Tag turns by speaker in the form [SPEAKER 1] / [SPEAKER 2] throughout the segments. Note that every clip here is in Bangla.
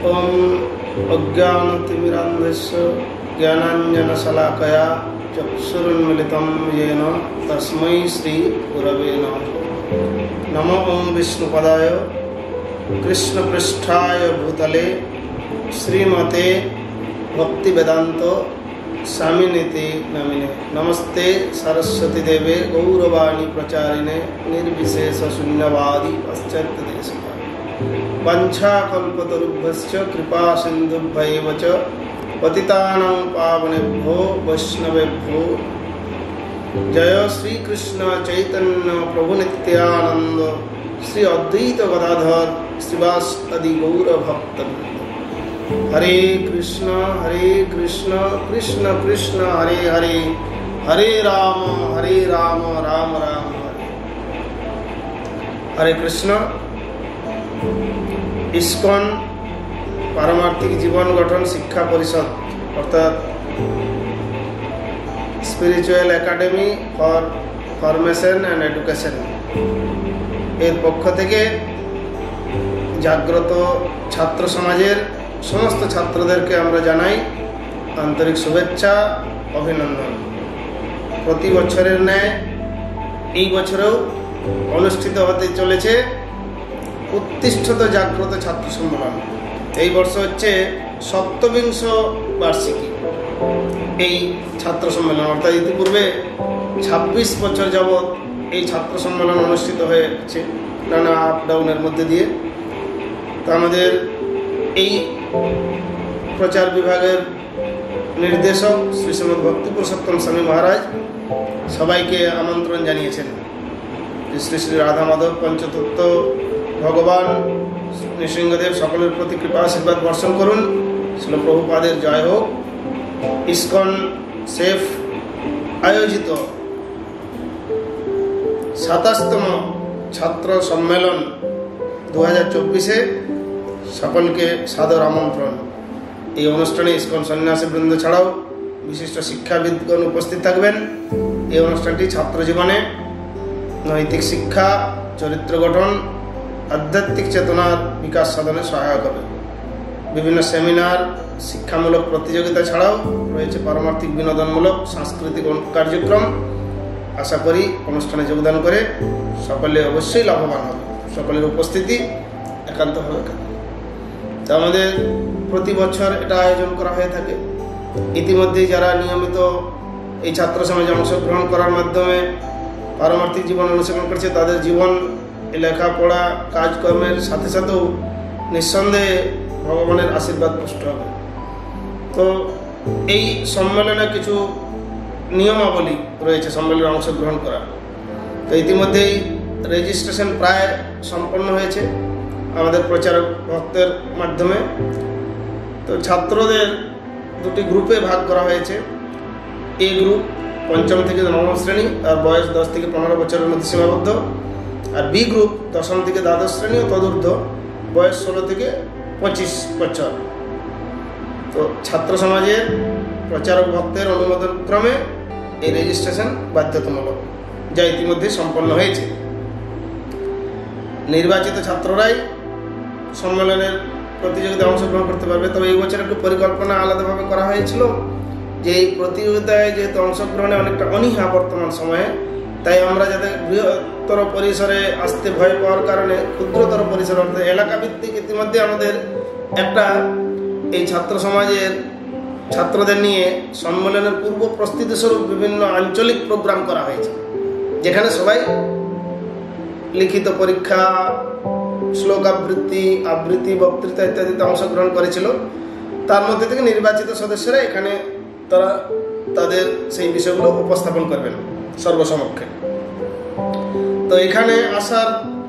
[SPEAKER 1] ओम अज्ञानतिमिरान्धस्य ज्ञानाञ्जनशलाकया चक्षुरुन्मिलितं येन तस्मै श्री गुरवे नमः। नमो ओं विष्णुपदाय कृष्णपृष्ठाय भूतले श्रीमते भक्तिवेदांत स्वामिनीति नामिने। नमस्ते सरस्वती देवे गौरवाणी प्रचारिणे निर्विशेष शून्यवादी पाश्चात्यदेशकारिणे। वंशाकल्पतरुभ्यश्च कृपा सिन्धुभ्यैव च पतितानां पावनेभ्यो वैष्णवेभ्यो जय श्री कृष्ण चैतन्य प्रभु नित्यानंद श्री अद्वैत गदाधर श्रीवासादि गौर भक्तवृंद। हरे कृष्ण कृष्ण कृष्ण हरे हरे, हरे राम राम राम हरे। हरे कृष्ण। इस्कॉन पारमार्थिक जीवन गठन शिक्षा परिषद अर्थात spiritual academy for formation and education एर पक्ष থেকে জাগ্রত ছাত্র সমাজের সমস্ত ছাত্রদেরকে আমরা জানাই আন্তরিক শুভেচ্ছা অভিনন্দন। প্রতি বছরের ন্যায় এই বছরেও অনুষ্ঠিত হতে চলেছে উত্তিষ্ঠত জাগ্রত ছাত্র সম্মেলন। এই বর্ষ হচ্ছে ৭০ বার্ষিকী এই ছাত্র সম্মেলন, অর্থাৎ ইতিপূর্বে ২৬ বছর যাবৎ এই ছাত্র সম্মেলন অনুষ্ঠিত হয়েছে নানা আপ ডাউনের মধ্যে দিয়ে। তো আমাদের এই প্রচার বিভাগের নির্দেশক শ্রী শ্রীমদ ভক্তিপুরুষোত্তম স্বামী মহারাজ সবাইকে আমন্ত্রণ জানিয়েছেন। শ্রী শ্রী রাধা মাধব পঞ্চতত্ত্ব ভগবান নৃসিংহদেব সকলের প্রতি কৃপা আশীর্বাদ বর্ষণ করুন। শ্রীল প্রভুপাদের জয় হোক। ইস্কন সেফ আয়োজিত ২৭তম ছাত্র সম্মেলন ২০২৪-এ সকলকে সাদর আমন্ত্রণ। এই অনুষ্ঠানে ইস্কন সন্ন্যাসী বৃন্দ ছাড়াও বিশিষ্ট শিক্ষাবিদগণ উপস্থিত থাকবেন। এই অনুষ্ঠানটি ছাত্র জীবনে নৈতিক শিক্ষা, চরিত্র গঠন, আধ্যাত্মিক চেতনার বিকাশ সাধনে সহায়ক হবে। বিভিন্ন সেমিনার, শিক্ষামূলক প্রতিযোগিতা ছাড়াও রয়েছে পারমার্থিক বিনোদনমূলক সাংস্কৃতিক কার্যক্রম। আশা করি অনুষ্ঠানে যোগদান করে সকলে অবশ্যই লাভবান হবে। সকলের উপস্থিতি একান্তভাবে কাম্য। তো আমাদের প্রতি বছর এটা আয়োজন করা হয়ে থাকে। ইতিমধ্যে যারা নিয়মিত এই ছাত্র সমাজে অংশগ্রহণ করার মাধ্যমে পারমার্থিক জীবন অনুশীলন করছে, তাদের জীবন লেখাপড়া কাজকর্মের সাথে সাথেও নিঃসন্দেহে ভগবানের আশীর্বাদ পুষ্ট হবে। তো এই সম্মেলনে কিছু নিয়মাবলী রয়েছে সম্মেলনে অংশগ্রহণ করার। তো ইতিমধ্যেই রেজিস্ট্রেশন প্রায় সম্পন্ন হয়েছে আমাদের প্রচারক ভক্তের মাধ্যমে। তো ছাত্রদের দুটি গ্রুপে ভাগ করা হয়েছে। এ গ্রুপ ৫ম থেকে ৯ম শ্রেণী আর বয়স ১০ থেকে ১৫ বছরের মধ্যে সীমাবদ্ধ, আর বি গ্রুপ ১০ম থেকে দ্বাদশ শ্রেণী ও তদূর্ধ্ব বয়স ১৬ থেকে ২৫ বছর। তো ছাত্র সমাজের প্রচারক ভক্তের অনুমোদন ক্রমে এই রেজিস্ট্রেশন বাধ্যতামূলক, যা ইতিমধ্যে সম্পন্ন হয়েছে। নির্বাচিত ছাত্ররাই সম্মেলনের প্রতিযোগিতায় অংশগ্রহণ করতে পারবে। তবে এই বছর একটু পরিকল্পনা আলাদাভাবে করা হয়েছিল যে এই প্রতিযোগিতায় যেহেতু অংশগ্রহণে অনেকটা অনীহা বর্তমান সময়ে, তাই আমরা যাতে বৃহত্তর পরিসরে আসতে ভয় পাওয়ার কারণে ক্ষুদ্রতর পরিসরে অর্থাৎ এলাকা ভিত্তিক ইতিমধ্যে আমাদের একটা এই ছাত্র সমাজের ছাত্রদের নিয়ে সম্মেলনের পূর্ব প্রস্তুতি স্বরূপ বিভিন্ন আঞ্চলিক প্রোগ্রাম করা হয়েছে, যেখানে সবাই লিখিত পরীক্ষা, শ্লোক আবৃত্তি, বক্তৃতা ইত্যাদিতে অংশগ্রহণ করেছিল। তার মধ্যে থেকে নির্বাচিত সদস্যরা এখানে তারা তাদের সেই বিষয়গুলো উপস্থাপন করবেন সর্বসমক্ষে। তো এখানে আসার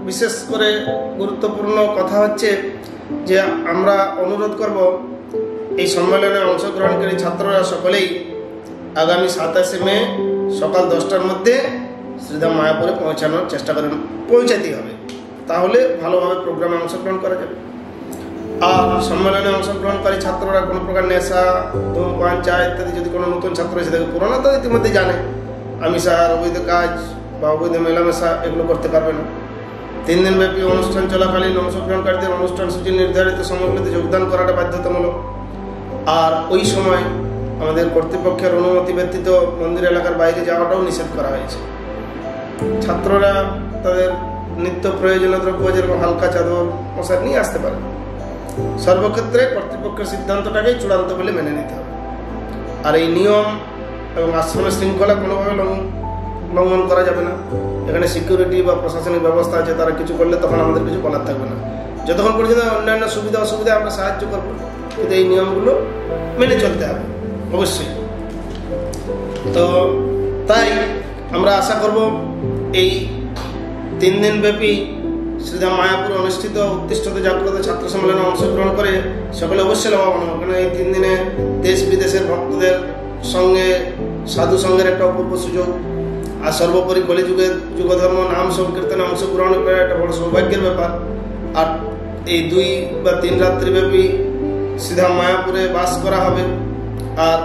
[SPEAKER 1] বিশেষ করে গুরুত্বপূর্ণ কথা হচ্ছে যে আমরা অনুরোধ করব এই সম্মেলনে অংশগ্রহণকারী ছাত্ররা সকলেই আগামী ২৭শে মে সকাল ১০টার মধ্যে শ্রীধাম মায়াপুরে পৌঁছানোর চেষ্টা করেন, পৌঁছাতেই হবে, তাহলে ভালোভাবে প্রোগ্রামে অংশগ্রহণ করা যাবে। আর সম্মেলনে অংশগ্রহণকারী ছাত্ররা কোনো প্রকার নেশা, ধূমপান, চা ইত্যাদি যদি কোনো নতুন ছাত্র এসে থাকে, পুরোনো তো ইতিমধ্যে জানে আমিষার অবৈধ কাজ বা অবৈধ মেলামেশা এগুলো করতে পারবে না। 3 দিনব্যাপী অনুষ্ঠান চলাকালীন অংশগ্রহণকারীদের অনুষ্ঠান সূচি নির্ধারিত সময়গুলিতে যোগদান করাটা বাধ্যতামূলক। আর ওই সময় আমাদের কর্তৃপক্ষের অনুমতি ব্যতীত মন্দির এলাকার বাইরে যাওয়াটাও নিষেধ করা হয়েছে। ছাত্ররা তাদের নিত্য প্রয়োজনীয় দ্রব্য যেরকম হালকা চাদর মশার নিয়ে আসতে পারে। সর্বক্ষেত্রে কর্তৃপক্ষের সিদ্ধান্তটাকেই চূড়ান্ত বলে মেনে নিতে হবে। আর এই নিয়ম এবং আশ্রমের শৃঙ্খলা কোনোভাবে লঙ্ঘন করা যাবে না। এখানে সিকিউরিটি বা প্রশাসনিক ব্যবস্থা আছে, তারা কিছু করলে তখন আমাদের কিছু বলার থাকবে না। যতক্ষণ পর্যন্ত অন্যান্য সুবিধা অসুবিধা আমরা সাহায্য করবো, কিন্তু এই নিয়মগুলো মেনে চলতে হবে অবশ্যই। তো তাই আমরা আশা করব এই 3 দিনব্যাপী শ্রীধাম মায়াপুর অনুষ্ঠিত উত্তিষ্ঠতে জাগ্রত ছাত্র সম্মেলনে অংশগ্রহণ করে সকলে অবশ্যই লাভবান হবে। কারণ এই 3 দিনে দেশ বিদেশের ভক্তদের সঙ্গে সাধু সঙ্গের একটা অপূর্ব সুযোগ। আর সর্বোপরি কলিযুগের যুগধর্ম নাম সংকীর্তনে অংশগ্রহণ করা একটা বড় সৌভাগ্যের ব্যাপার। আর এই 2 বা 3 রাত্রিব্যাপী শ্রীধাম মায়াপুরে বাস করা হবে। আর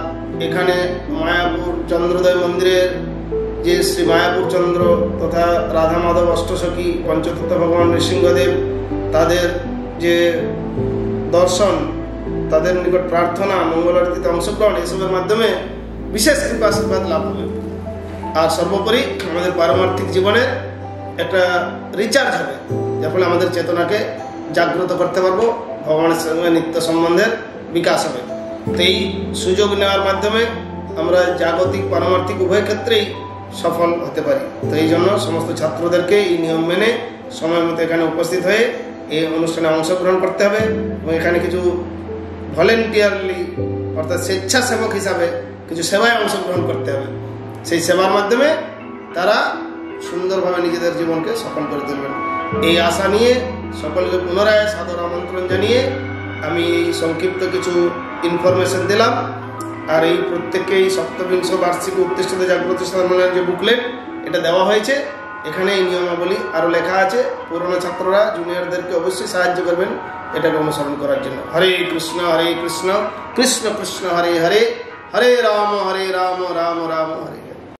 [SPEAKER 1] এখানে মায়াপুর চন্দ্রোদয় মন্দিরের যে শ্রী মায়াপুর চন্দ্র তথা রাধা মাধব অষ্টসখী পঞ্চতত্ত্ব ভগবান নৃসিংহদেব, তাদের যে দর্শন, তাদের নিকট প্রার্থনা, মঙ্গল আরতিতে অংশগ্রহণ, এসবের মাধ্যমে বিশেষ কৃপা আশীর্বাদ লাভ হবে। আর সর্বোপরি আমাদের পারমার্থিক জীবনে একটা রিচার্জ হবে, যার ফলে আমাদের চেতনাকে জাগ্রত করতে পারবো, ভগবানের সঙ্গে নিত্য সম্বন্ধের বিকাশ হবে। তো এই সুযোগ নেওয়ার মাধ্যমে আমরা জাগতিক পারমার্থিক উভয় ক্ষেত্রেই সফল হতে পারি। তো এই জন্য সমস্ত ছাত্রদেরকে এই নিয়ম মেনে সময় মতো এখানে উপস্থিত হয়ে এই অনুষ্ঠানে অংশগ্রহণ করতে হবে এবং এখানে কিছু ভলেন্টিয়ারলি অর্থাৎ স্বেচ্ছাসেবক হিসাবে কিছু সেবায় অংশগ্রহণ করতে হবে। সেই সেবার মাধ্যমে তারা সুন্দরভাবে নিজেদের জীবনকে সফল করে তুলবেন। এই আশা নিয়ে সকলকে পুনরায় সাদর আমন্ত্রণ জানিয়ে আমি এই সংক্ষিপ্ত কিছু ইনফরমেশন দিলাম। আর এই প্রত্যেককেই ৭৫ বার্ষিক উত্তিষ্ঠতে জাগ্রত সম্মেলনের যে বুকলেট এটা দেওয়া হয়েছে, এখানে এই নিয়মাবলী আরও লেখা আছে। পুরনো ছাত্ররা জুনিয়রদেরকে অবশ্যই সাহায্য করবেন এটাকে অনুসরণ করার জন্য। হরে কৃষ্ণ কৃষ্ণ কৃষ্ণ হরে হরে, হরে রাম রাম রাম হরে।